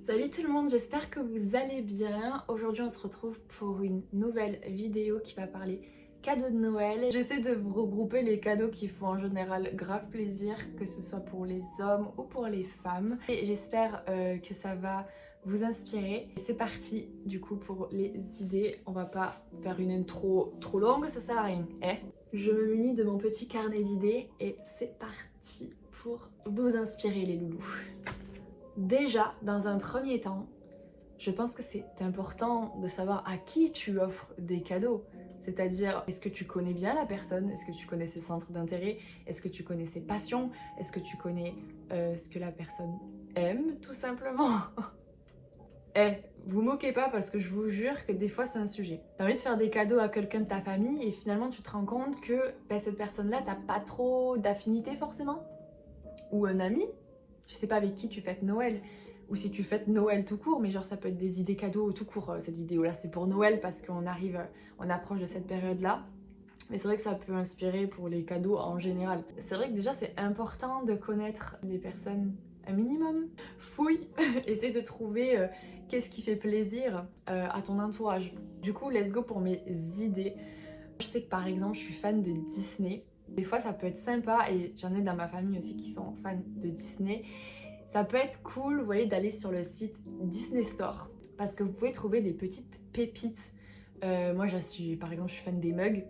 Salut tout le monde, j'espère que vous allez bien. Aujourd'hui on se retrouve pour une nouvelle vidéo qui va parler cadeaux de Noël. J'essaie de vous regrouper les cadeaux qui font en général grave plaisir, que ce soit pour les hommes ou pour les femmes. Et j'espère que ça va vous inspirer. C'est parti du coup pour les idées. On va pas faire une intro trop longue, ça sert à rien. Je me munis de mon petit carnet d'idées et c'est parti pour vous inspirer les loulous. Déjà, dans un premier temps, je pense que c'est important de savoir à qui tu offres des cadeaux. C'est-à-dire, est-ce que tu connais bien la personne? Est-ce que tu connais ses centres d'intérêt? Est-ce que tu connais ses passions? Est-ce que tu connais ce que la personne aime, tout simplement? Vous moquez pas parce que je vous jure que des fois c'est un sujet. T'as envie de faire des cadeaux à quelqu'un de ta famille et finalement tu te rends compte que cette personne-là, t'as pas trop d'affinité forcément? Ou un ami? Je sais pas avec qui tu fêtes Noël, ou si tu fêtes Noël tout court, mais genre ça peut être des idées cadeaux tout court. Cette vidéo là c'est pour Noël parce qu'on approche de cette période là. Mais c'est vrai que ça peut inspirer pour les cadeaux en général. C'est vrai que déjà c'est important de connaître les personnes un minimum. Fouille, essaie de trouver qu'est-ce qui fait plaisir à ton entourage. Du coup let's go pour mes idées. Je sais que par exemple je suis fan de Disney. Des fois ça peut être sympa, et j'en ai dans ma famille aussi qui sont fans de Disney. Ça peut être cool, vous voyez, d'aller sur le site Disney Store parce que vous pouvez trouver des petites pépites. Moi par exemple je suis fan des mugs.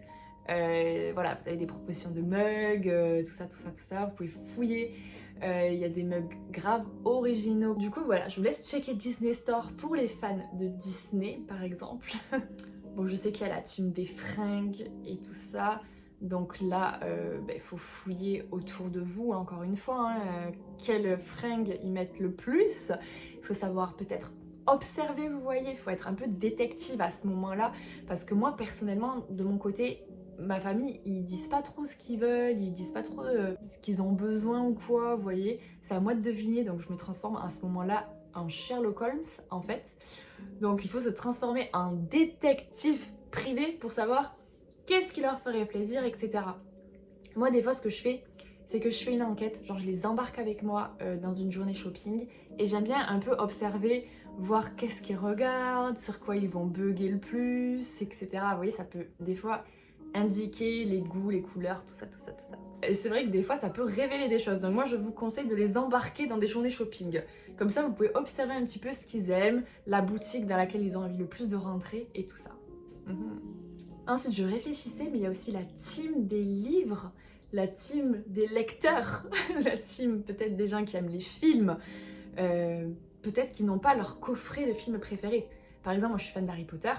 Voilà, vous avez des propositions de mugs, tout ça. Vous pouvez fouiller. Il y a des mugs graves originaux. Du coup voilà, je vous laisse checker Disney Store pour les fans de Disney par exemple. Bon, je sais qu'il y a la team des fringues et tout ça. Donc là, il faut fouiller autour de vous, encore une fois, quelles fringues y mettent le plus. Il faut savoir peut-être observer, vous voyez, il faut être un peu détective à ce moment-là. Parce que moi, personnellement, de mon côté, ma famille, ils disent pas trop ce qu'ils veulent, ils disent pas trop ce qu'ils ont besoin ou quoi, vous voyez. C'est à moi de deviner, donc je me transforme à ce moment-là en Sherlock Holmes, en fait. Donc il faut se transformer en détective privé pour savoir qu'est-ce qui leur ferait plaisir, etc. Moi, des fois, ce que je fais, c'est que je fais une enquête, genre je les embarque avec moi dans une journée shopping, et j'aime bien un peu observer, voir qu'est-ce qu'ils regardent, sur quoi ils vont bugger le plus, etc. Vous voyez, ça peut des fois indiquer les goûts, les couleurs, tout ça. Et c'est vrai que des fois, ça peut révéler des choses. Donc moi, je vous conseille de les embarquer dans des journées shopping. Comme ça, vous pouvez observer un petit peu ce qu'ils aiment, la boutique dans laquelle ils ont envie le plus de rentrer, et tout ça. Ensuite, je réfléchissais, mais il y a aussi la team des livres, la team des lecteurs, la team peut-être des gens qui aiment les films, peut-être qui n'ont pas leur coffret de films préférés. Par exemple, moi je suis fan d'Harry Potter,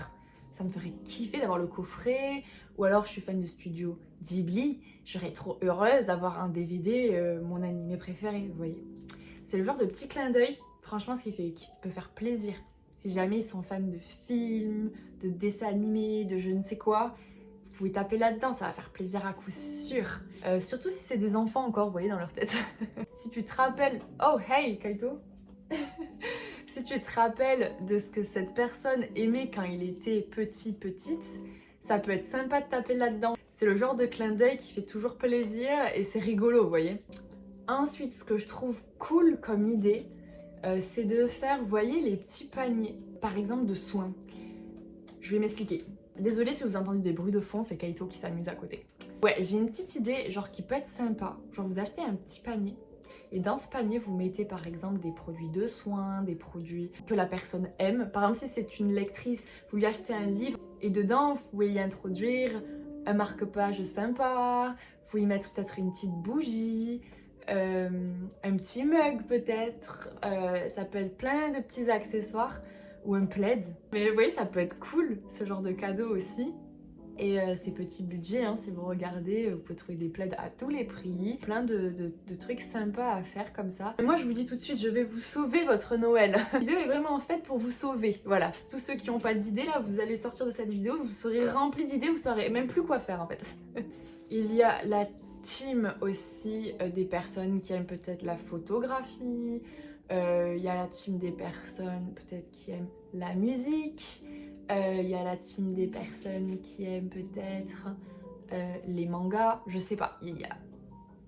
ça me ferait kiffer d'avoir le coffret, ou alors je suis fan de Studio Ghibli, je serais trop heureuse d'avoir un DVD, mon animé préféré, vous voyez. C'est le genre de petit clin d'œil, franchement, qui peut faire plaisir. Si jamais ils sont fans de films, de dessins animés, de je ne sais quoi, vous pouvez taper là-dedans, ça va faire plaisir à coup sûr. Surtout si c'est des enfants encore, vous voyez, dans leur tête. Si tu te rappelles... Oh, hey, Kaito. Si tu te rappelles de ce que cette personne aimait quand il était petite, ça peut être sympa de taper là-dedans. C'est le genre de clin d'œil qui fait toujours plaisir et c'est rigolo, vous voyez. Ensuite, ce que je trouve cool comme idée, c'est de faire, vous voyez, les petits paniers, par exemple de soins. Je vais m'expliquer. Désolée si vous entendez des bruits de fond, c'est Kaito qui s'amuse à côté. Ouais, j'ai une petite idée, genre qui peut être sympa. Genre vous achetez un petit panier, et dans ce panier, vous mettez par exemple des produits de soins, des produits que la personne aime. Par exemple, si c'est une lectrice, vous lui achetez un livre, et dedans, vous pouvez y introduire un marque-page sympa, vous pouvez y mettre peut-être une petite bougie, un petit mug peut-être, ça peut être plein de petits accessoires, ou un plaid. Mais vous voyez, ça peut être cool ce genre de cadeau aussi. Et ces petits budgets, si vous regardez, vous pouvez trouver des plaids à tous les prix, plein de trucs sympas à faire comme ça. Et moi je vous dis tout de suite, je vais vous sauver votre Noël. La vidéo est vraiment faite pour vous sauver. Voilà, tous ceux qui n'ont pas d'idées là, vous allez sortir de cette vidéo, vous serez remplis d'idées, vous saurez même plus quoi faire en fait. Il y a la team aussi des personnes qui aiment peut-être la photographie, il y a la team des personnes peut-être qui aiment la musique, il y a la team des personnes qui aiment peut-être les mangas, je sais pas, il y a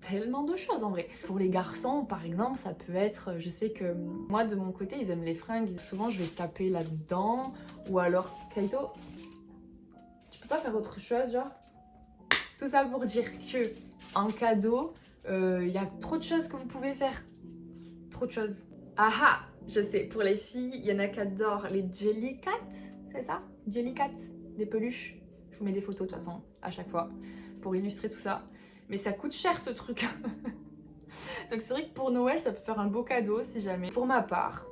tellement de choses en vrai. Pour les garçons, par exemple, ça peut être, je sais que moi de mon côté, ils aiment les fringues. Souvent, je vais taper là-dedans. Ou alors, Kaito, tu peux pas faire autre chose, genre? Tout ça pour dire que en cadeau, il y a trop de choses que vous pouvez faire. Trop de choses. Ah ah, je sais, pour les filles, il y en a qui adorent les Jellycat, c'est ça? Jellycat, des peluches. Je vous mets des photos de toute façon à chaque fois pour illustrer tout ça. Mais ça coûte cher ce truc. Donc c'est vrai que pour Noël, ça peut faire un beau cadeau si jamais. Pour ma part,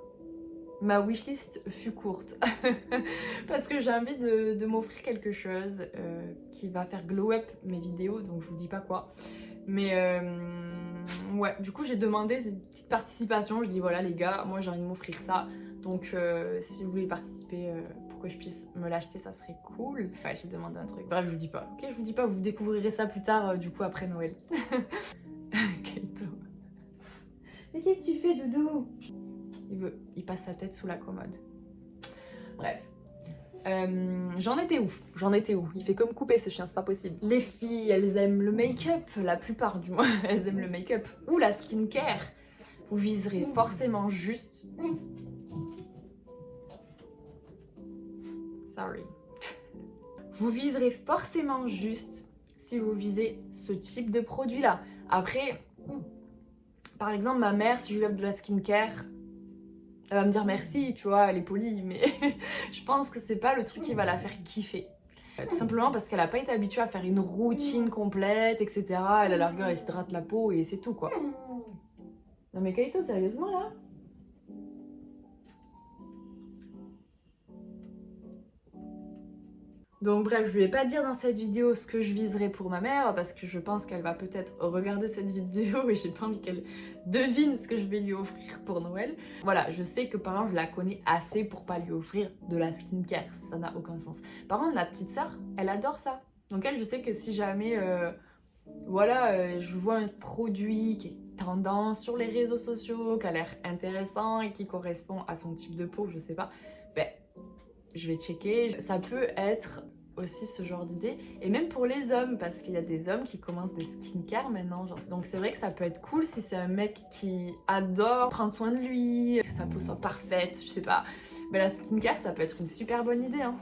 ma wishlist fut courte. Parce que j'ai envie de m'offrir quelque chose qui va faire glow up mes vidéos, donc je vous dis pas quoi. Mais ouais, du coup j'ai demandé cette petite participation. Je dis voilà les gars, moi j'ai envie de m'offrir ça. Donc si vous voulez participer pour que je puisse me l'acheter, ça serait cool. Ouais, j'ai demandé un truc. Bref, je vous dis pas. Ok, je vous dis pas, vous découvrirez ça plus tard, du coup après Noël. Kaito. Mais qu'est-ce que tu fais, Doudou? Il passe sa tête sous la commode. Bref. J'en étais où? Il fait comme couper ce chien, c'est pas possible. Les filles, elles aiment le make-up, la plupart du moins, elles aiment le make-up. Ou la skincare. Vous viserez forcément juste... Sorry. Vous viserez forcément juste si vous visez ce type de produit-là. Après, par exemple, ma mère, si je lui offre de la skincare, elle va me dire merci, tu vois, elle est polie, mais je pense que c'est pas le truc qui va la faire kiffer. Tout simplement parce qu'elle n'a pas été habituée à faire une routine complète, etc. Elle a la rigueur, elle s'hydrate la peau et c'est tout, quoi. Non mais Kaito, sérieusement, là? Donc bref, je lui ai pas dire dans cette vidéo ce que je viserais pour ma mère parce que je pense qu'elle va peut-être regarder cette vidéo et j'ai pas envie qu'elle devine ce que je vais lui offrir pour Noël. Voilà, je sais que par exemple je la connais assez pour pas lui offrir de la skincare, ça n'a aucun sens. Par contre ma petite sœur, elle adore ça. Donc elle, je sais que si jamais je vois un produit qui est tendance sur les réseaux sociaux, qui a l'air intéressant et qui correspond à son type de peau, je sais pas, ben je vais checker. Ça peut être aussi ce genre d'idée. Et même pour les hommes, parce qu'il y a des hommes qui commencent des skincare maintenant. Genre. Donc c'est vrai que ça peut être cool si c'est un mec qui adore prendre soin de lui, que sa peau soit parfaite, je sais pas. Mais la skincare, ça peut être une super bonne idée. Hein.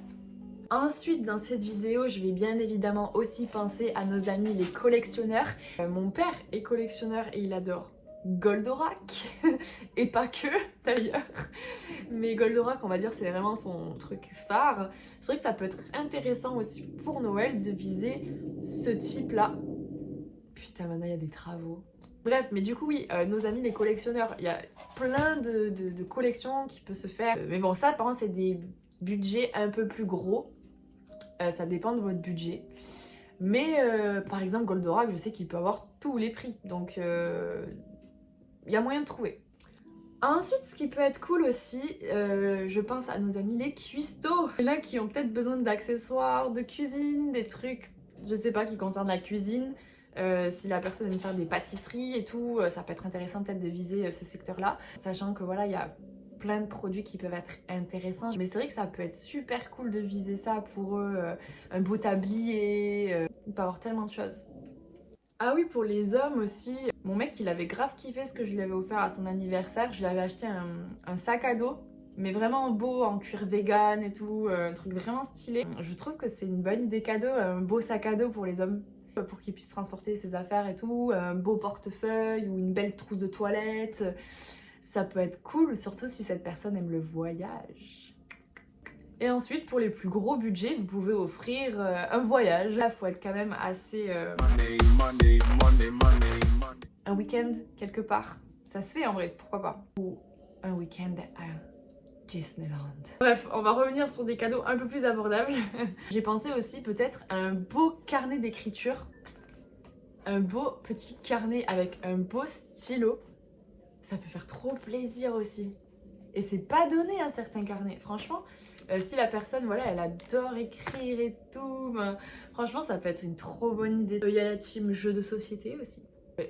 Ensuite, dans cette vidéo, je vais bien évidemment aussi penser à nos amis les collectionneurs. Mon père est collectionneur et il adore Goldorak, et pas que d'ailleurs, mais Goldorak on va dire c'est vraiment son truc phare. C'est vrai que ça peut être intéressant aussi pour Noël de viser ce type là. Putain maintenant il y a des travaux. Bref, mais du coup oui, nos amis les collectionneurs, il y a plein de collections qui peuvent se faire. Mais bon ça par contre c'est des budgets un peu plus gros, ça dépend de votre budget. Mais par exemple Goldorak je sais qu'il peut avoir tous les prix, donc il y a moyen de trouver. Ensuite, ce qui peut être cool aussi, je pense à nos amis les cuistots. Là qui ont peut-être besoin d'accessoires, de cuisine, des trucs, je sais pas, qui concernent la cuisine. Si la personne aime faire des pâtisseries et tout, ça peut être intéressant peut-être de viser ce secteur-là. Sachant que voilà, il y a plein de produits qui peuvent être intéressants. Mais c'est vrai que ça peut être super cool de viser ça pour eux. Un beau tablier, il peut y avoir tellement de choses. Ah oui, pour les hommes aussi, mon mec il avait grave kiffé ce que je lui avais offert à son anniversaire. Je lui avais acheté un sac à dos, mais vraiment beau, en cuir vegan et tout, un truc vraiment stylé. Je trouve que c'est une bonne idée cadeau, un beau sac à dos pour les hommes, pour qu'ils puissent transporter ses affaires et tout, un beau portefeuille ou une belle trousse de toilette. Ça peut être cool, surtout si cette personne aime le voyage. Et ensuite, pour les plus gros budgets, vous pouvez offrir un voyage. Là, il faut être quand même assez... Un week-end quelque part. Ça se fait en vrai, pourquoi pas. Ou un week-end à Disneyland. Bref, on va revenir sur des cadeaux un peu plus abordables. J'ai pensé aussi peut-être à un beau carnet d'écriture. Un beau petit carnet avec un beau stylo. Ça peut faire trop plaisir aussi. Et c'est pas donné un certain carnet. Franchement, si la personne, voilà, elle adore écrire et tout, ben, franchement, ça peut être une trop bonne idée. Il y a la team jeux de société aussi.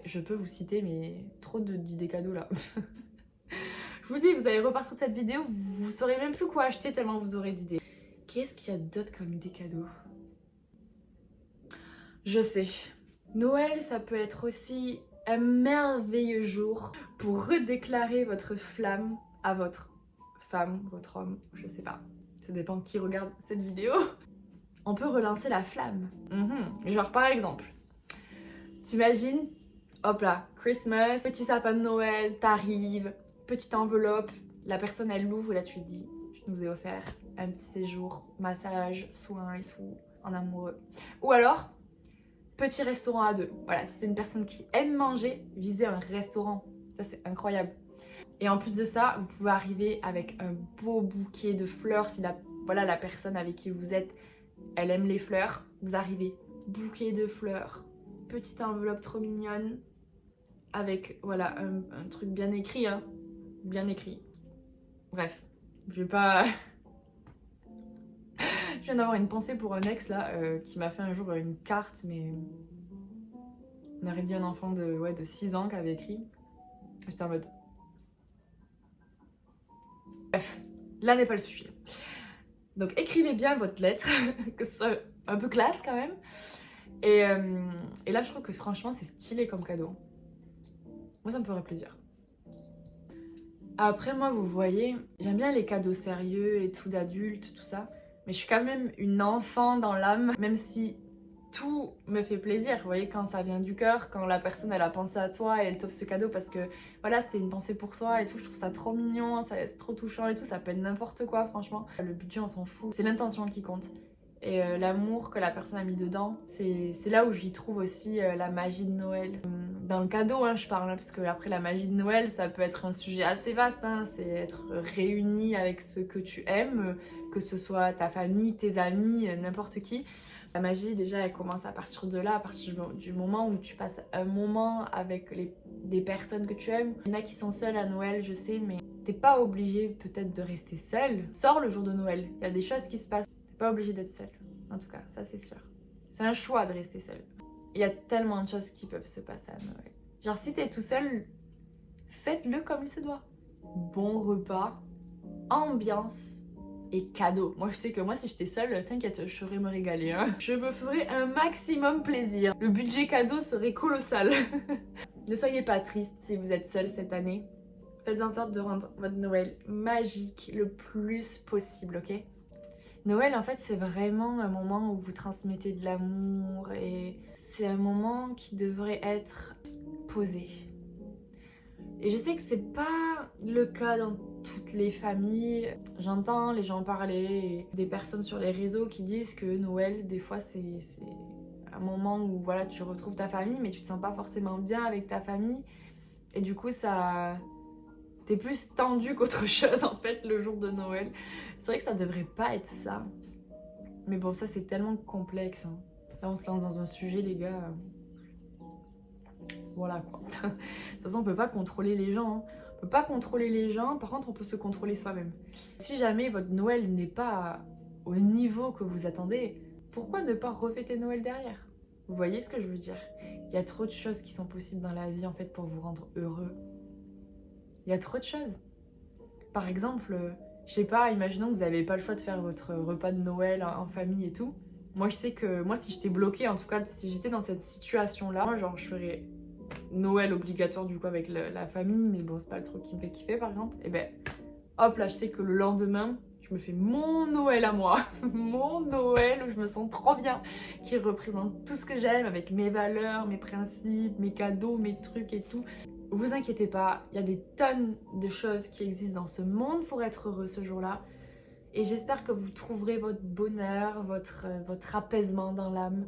Je peux vous citer, mais trop d'idées cadeaux là. Je vous dis, vous allez repartir de cette vidéo, vous saurez même plus quoi acheter tellement vous aurez d'idées. Qu'est-ce qu'il y a d'autre comme idées cadeaux? Je sais. Noël, ça peut être aussi un merveilleux jour pour redéclarer votre flamme à votre femme, votre homme, je sais pas. Ça dépend de qui regarde cette vidéo. On peut relancer la flamme. Genre par exemple, t'imagines, hop là, Christmas, petit sapin de Noël, t'arrives, petite enveloppe, la personne elle l'ouvre et là tu te dis, je nous ai offert un petit séjour, massage, soins et tout, en amoureux. Ou alors, petit restaurant à deux. Voilà, si c'est une personne qui aime manger, visez un restaurant. Ça c'est incroyable. Et en plus de ça, vous pouvez arriver avec un beau bouquet de fleurs. Si la personne avec qui vous êtes, elle aime les fleurs, vous arrivez, bouquet de fleurs, petite enveloppe trop mignonne, avec voilà un truc bien écrit, hein, bien écrit. Bref, je vais pas... Je viens d'avoir une pensée pour un ex là, qui m'a fait un jour une carte, mais on aurait dit un enfant de 6 ans qui avait écrit. J'étais en mode... Bref, là n'est pas le sujet. Donc écrivez bien votre lettre, que ce soit un peu classe quand même. Et là je trouve que franchement c'est stylé comme cadeau. Moi ça me ferait plaisir. Après moi vous voyez, j'aime bien les cadeaux sérieux et tout d'adultes, tout ça. Mais je suis quand même une enfant dans l'âme, même si tout me fait plaisir. Vous voyez, quand ça vient du cœur, quand la personne elle a pensé à toi et elle t'offre ce cadeau parce que voilà, c'était une pensée pour toi et tout, je trouve ça trop mignon, c'est trop touchant et tout, ça peut être n'importe quoi franchement. Le budget on s'en fout, c'est l'intention qui compte. Et l'amour que la personne a mis dedans, c'est là où j'y trouve aussi la magie de Noël. Dans le cadeau, hein, je parle, hein, parce que après la magie de Noël, ça peut être un sujet assez vaste, hein, c'est être réuni avec ceux que tu aimes, que ce soit ta famille, tes amis, n'importe qui. La magie, déjà, elle commence à partir de là, à partir du moment où tu passes un moment avec des personnes que tu aimes. Il y en a qui sont seuls à Noël, je sais, mais t'es pas obligé peut-être de rester seul. Sors le jour de Noël, il y a des choses qui se passent. T'es pas obligé d'être seul, en tout cas, ça c'est sûr. C'est un choix de rester seul. Il y a tellement de choses qui peuvent se passer à Noël. Genre si t'es tout seul, faites-le comme il se doit. Bon repas, ambiance et cadeaux. Moi je sais que moi si j'étais seule, t'inquiète, je saurais me régaler. Hein. Je me ferais un maximum plaisir. Le budget cadeau serait colossal. Ne soyez pas triste si vous êtes seul cette année. Faites en sorte de rendre votre Noël magique le plus possible, ok ? Noël, en fait, c'est vraiment un moment où vous transmettez de l'amour et c'est un moment qui devrait être posé. Et je sais que c'est pas le cas dans toutes les familles. J'entends les gens parler, des personnes sur les réseaux qui disent que Noël, des fois, c'est un moment où voilà, tu retrouves ta famille, mais tu te sens pas forcément bien avec ta famille. Et du coup, ça... T'es plus tendu qu'autre chose en fait le jour de Noël. C'est vrai que ça devrait pas être ça. Mais bon, ça c'est tellement complexe. Hein. Là on se lance dans un sujet les gars. Voilà quoi. De toute façon on peut pas contrôler les gens. Hein. On peut pas contrôler les gens, par contre on peut se contrôler soi-même. Si jamais votre Noël n'est pas au niveau que vous attendez, pourquoi ne pas refêter Noël derrière? Vous voyez ce que je veux dire? Il y a trop de choses qui sont possibles dans la vie en fait pour vous rendre heureux. Il y a trop de choses. Par exemple, je sais pas, imaginons que vous n'avez pas le choix de faire votre repas de Noël en famille et tout. Moi, je sais que moi, si j'étais bloquée, en tout cas, si j'étais dans cette situation-là, moi, genre, je ferais Noël obligatoire du coup avec la famille, mais bon, c'est pas le truc qui me fait kiffer, par exemple. Et ben, hop, là, je sais que le lendemain, je me fais mon Noël à moi. Mon Noël où je me sens trop bien, qui représente tout ce que j'aime avec mes valeurs, mes principes, mes cadeaux, mes trucs et tout. Vous inquiétez pas, il y a des tonnes de choses qui existent dans ce monde pour être heureux ce jour-là. Et j'espère que vous trouverez votre bonheur, votre apaisement dans l'âme.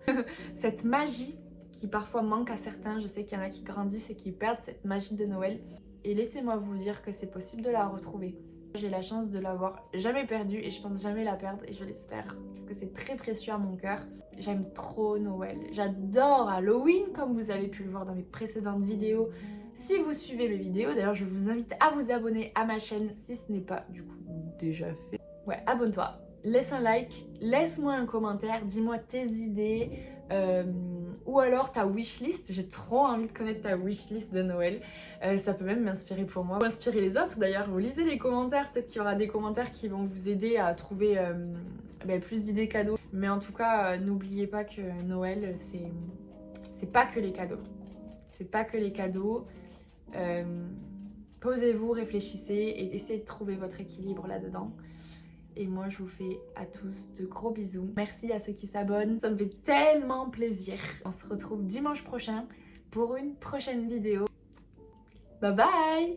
Cette magie qui parfois manque à certains, je sais qu'il y en a qui grandissent et qui perdent cette magie de Noël. Et laissez-moi vous dire que c'est possible de la retrouver. J'ai la chance de l'avoir jamais perdue et je pense jamais la perdre et je l'espère parce que c'est très précieux à mon cœur. J'aime trop Noël. J'adore Halloween comme vous avez pu le voir dans mes précédentes vidéos. Si vous suivez mes vidéos, d'ailleurs je vous invite à vous abonner à ma chaîne si ce n'est pas du coup déjà fait. Ouais, abonne-toi, laisse un like, laisse-moi un commentaire, dis-moi tes idées ou alors ta wishlist. J'ai trop envie de connaître ta wishlist de Noël. Ça peut même m'inspirer pour moi, ou inspirer les autres d'ailleurs. Vous lisez les commentaires, peut-être qu'il y aura des commentaires qui vont vous aider à trouver plus d'idées cadeaux. Mais en tout cas, n'oubliez pas que Noël, c'est pas que les cadeaux. C'est pas que les cadeaux. Posez-vous, réfléchissez et essayez de trouver votre équilibre là-dedans. Et moi, je vous fais à tous de gros bisous. Merci à ceux qui s'abonnent, ça me fait tellement plaisir. On se retrouve dimanche prochain pour une prochaine vidéo. Bye bye!